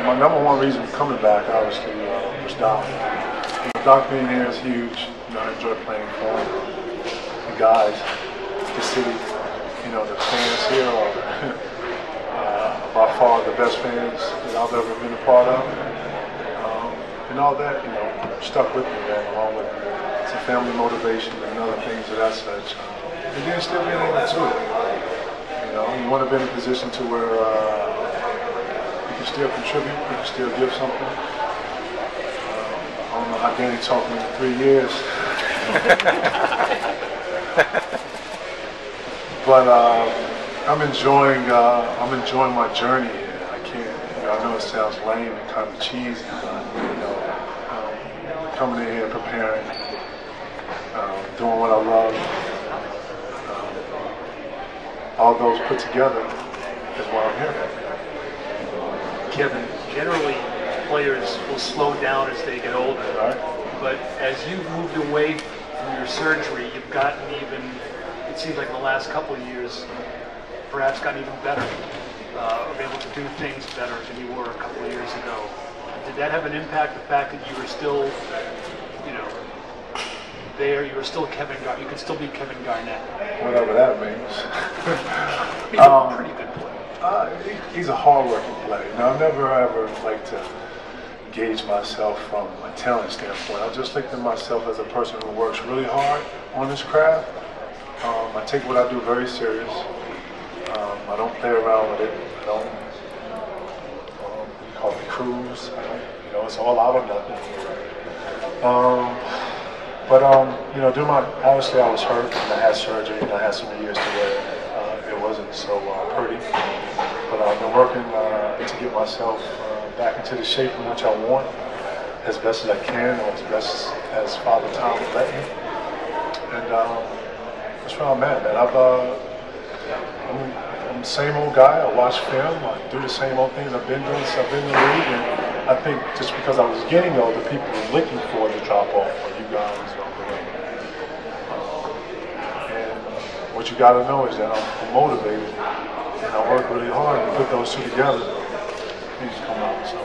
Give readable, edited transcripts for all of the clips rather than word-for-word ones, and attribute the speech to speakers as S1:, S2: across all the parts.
S1: my number one reason for coming back, obviously, was Doc. Doc being here is huge. I enjoy playing for him. The guys, the city, the fans here are by far the best fans that I've ever been a part of. And all that, stuck with me, man, along with some family motivation and other things of that such. And then still being able to do it. You want to be in a position to where you can still contribute, you can still give something. I don't know how Danny talked to me in 3 years. But I'm enjoying my journey. I can't. I know it sounds lame and kind of cheesy, but coming in here, preparing, doing what I love, all those put together is why I'm here.
S2: Kevin, generally players will slow down as they get older,
S1: right?
S2: But as you've moved away from your surgery, you've gotten even, it seems like in the last couple of years, perhaps gotten even better, able to do things better than you were a couple of years ago. Did that have an impact, the fact that you were still, there, you were still Kevin Garnett, you could still be Kevin Garnett?
S1: Whatever that means.
S2: He's a pretty good player.
S1: He's a hard-working player. I never ever like to gauge myself from a talent standpoint. I just look at myself as a person who works really hard on this craft. I take what I do very serious. I don't play around with it. I don't, we call it cruise. It's all out or nothing. During obviously I was hurt and I had surgery and I had some years to where it wasn't so pretty. But I've been working to get myself back into the shape in which I want, as best as I can, or as best as Father Time would let me. And that's where I'm at, man. I'm the same old guy. I watch film. I do the same old things I've been doing since I've been in the league. And I think just because I was getting older, people were looking for the drop off, or you guys. And what you got to know is that I'm motivated and I work really hard. And put those two together, things come out. So I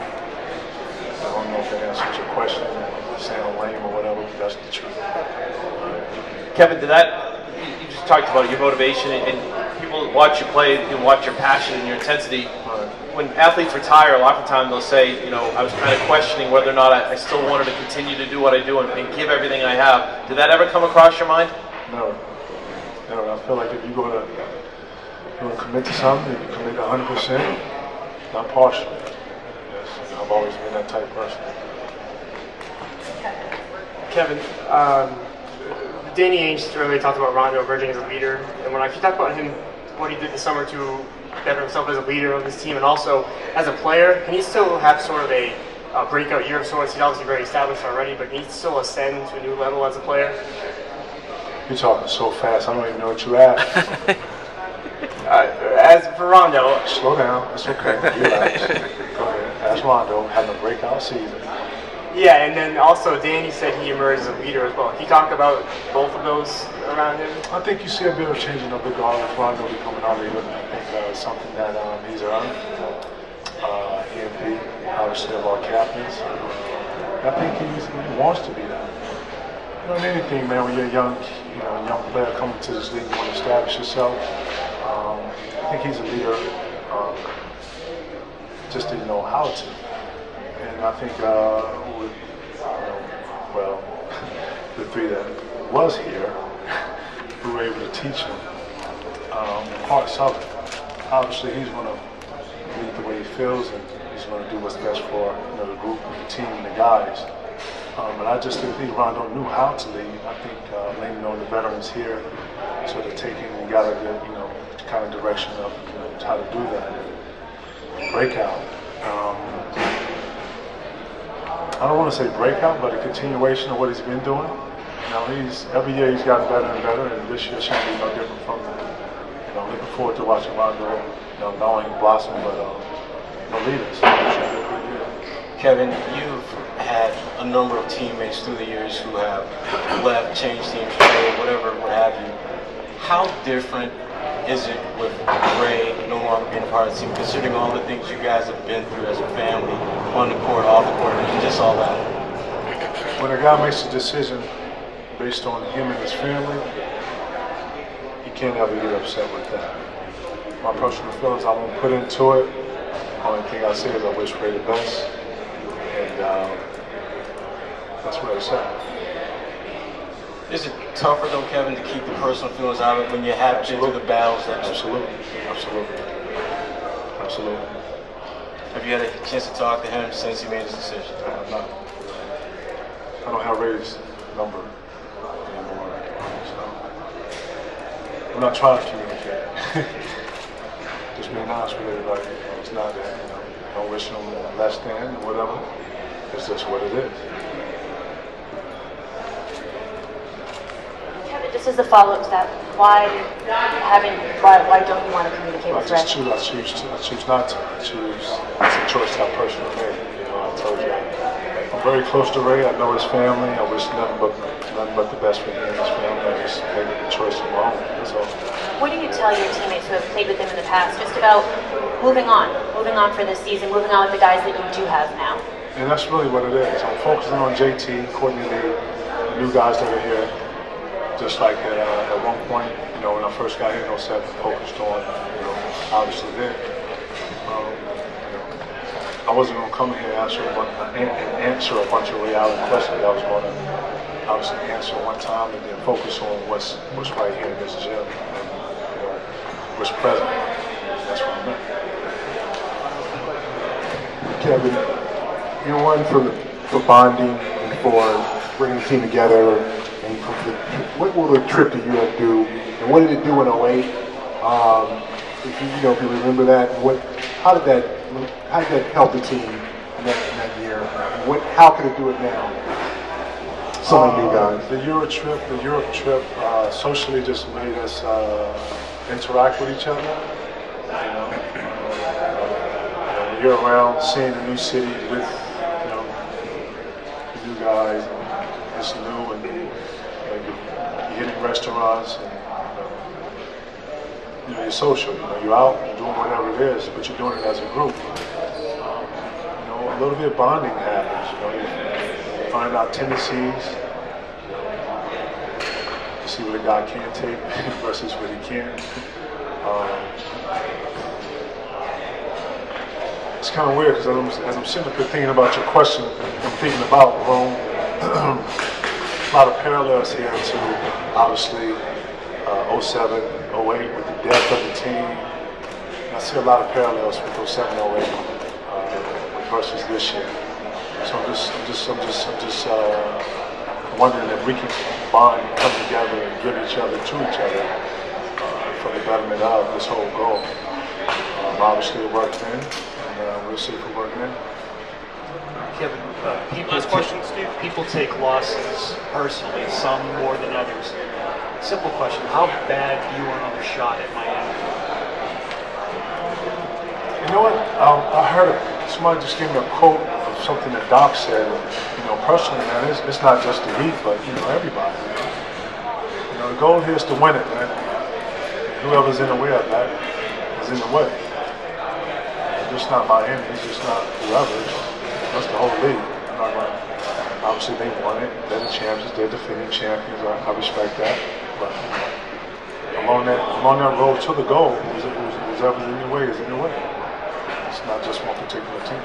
S1: don't know if that answers your question, or sound lame or whatever, but that's the truth.
S3: Kevin, you just talked about your motivation, and people watch you play and watch your passion and your intensity. When athletes retire, a lot of the time they'll say, I was kind of questioning whether or not I still wanted to continue to do what I do and give everything I have. Did that ever come across your mind?
S1: No. I feel like if you're going to commit to something, you commit 100%, not partially. Yes, I've always been that type of person.
S4: Kevin, Danny Ainge earlier talked about Rondo emerging as a leader, and when you talk about him, what he did this summer to better himself as a leader of this team, and also as a player, can he still have sort of a breakout year of sorts? He's obviously very established already, but can he still ascend to a new level as a player?
S1: You're talking so fast, I don't even know what you asked.
S4: As for Rondo,
S1: slow down. It's okay. Relax. Go ahead. As Rondo having a breakout season.
S4: Yeah, and then also Danny said he emerged as a leader as well. Can you talk about both of those around him?
S1: I think you see a bit of changing of the guard with Rondo becoming our leader. I think it's something that he's earned. EMP, obviously, of our captains. I think he wants to be that. In anything, man, when you're a young player coming to this league, you want to establish yourself. I think he's a leader. Just didn't know how to. And I think the three that was here, we were able to teach him parts of it. Obviously, he's going to lead the way he feels, and he's going to do what's best for the group, and the team, and the guys. But I just didn't think Rondo knew how to lead. I think leaning on the veterans here, sort of taking and got a good, kind of direction of how to do that. Breakout. I don't want to say breakout, but a continuation of what he's been doing. Every year he's gotten better and better, and this year should be no different from that. Looking forward to watching Rondo, not only blossom, but lead us.
S5: Kevin, you've had a number of teammates through the years who have left, changed teams, played, whatever, what have you. How different is it with Ray no longer being a part of the team, considering all the things you guys have been through as a family, on the court, off the court, and just all that?
S1: When a guy makes a decision based on him and his family, he can't ever get upset with that. My personal feelings, I won't put into it. Only thing I say is I wish Ray the best, and that's what I said.
S5: Is it tougher though, Kevin, to keep the personal feelings out of it when you have been through the battles that you... Absolutely. Have you had a chance to talk to him since he made his decision?
S1: I have not. I don't have Ray's number anymore, so I'm not trying to communicate. Just being honest with everybody. It's not that, don't wish him less than or whatever. It's just what it is.
S6: This is the follow-up to that. Why don't you want to communicate with Ray?
S1: I choose not to. It's a choice I personally made. I told you, I'm very close to Ray. I know his family. I wish nothing but the best for him and his family. I just made the choice of my own. That's all.
S6: What do you tell your teammates who have played with him in the past, just about moving on for this season, moving on with the guys that you do have now?
S1: And that's really what it is. I'm focusing on JT, Courtney Lee, the new guys that are here. Just like at one point, when I first got here in 07, focused on, obviously there. I wasn't going to come here and answer a bunch of reality questions. I was going to obviously answer one time and then focus on what's right here in this gym and what's present. That's what I meant. Kevin, one for bonding and for bringing the team together. What will the trip to Europe do, and what did it do in 08? If you remember that, how did that help the team in that year? How could it do it now? Some of you guys. The Europe trip, socially just made us interact with each other. You're around, seeing the new city with the new guys, and it's new and. You're hitting restaurants and you're social. You're out doing whatever it is, but you're doing it as a group. A little bit of bonding happens. You find out tendencies. You see what a guy can take versus what he can't. It's kind of weird because as I'm sitting up here thinking about your question, I'm thinking about Rome. A lot of parallels here to obviously 07, 08 with the depth of the team. And I see a lot of parallels with 07, 08 versus this year. So I'm just wondering if we can bond and come together and give each other to each other for the betterment of this whole goal. Obviously it worked then, and we'll see if it worked then.
S2: Kevin, people take losses personally, some more than others. Simple question, how bad do you want another shot at Miami?
S1: You know what? I heard somebody just gave me a quote of something that Doc said. Personally, man, it's not just the Heat, but everybody. The goal here is to win it, man. Whoever's in the way of that is in the way. It's just not Miami. It's just not whoever. That's the whole league. Obviously, they won it. They're the champions. They're defending champions. I respect that. But along that road to the goal, whoever's in your way is in your way. It's not just one particular team.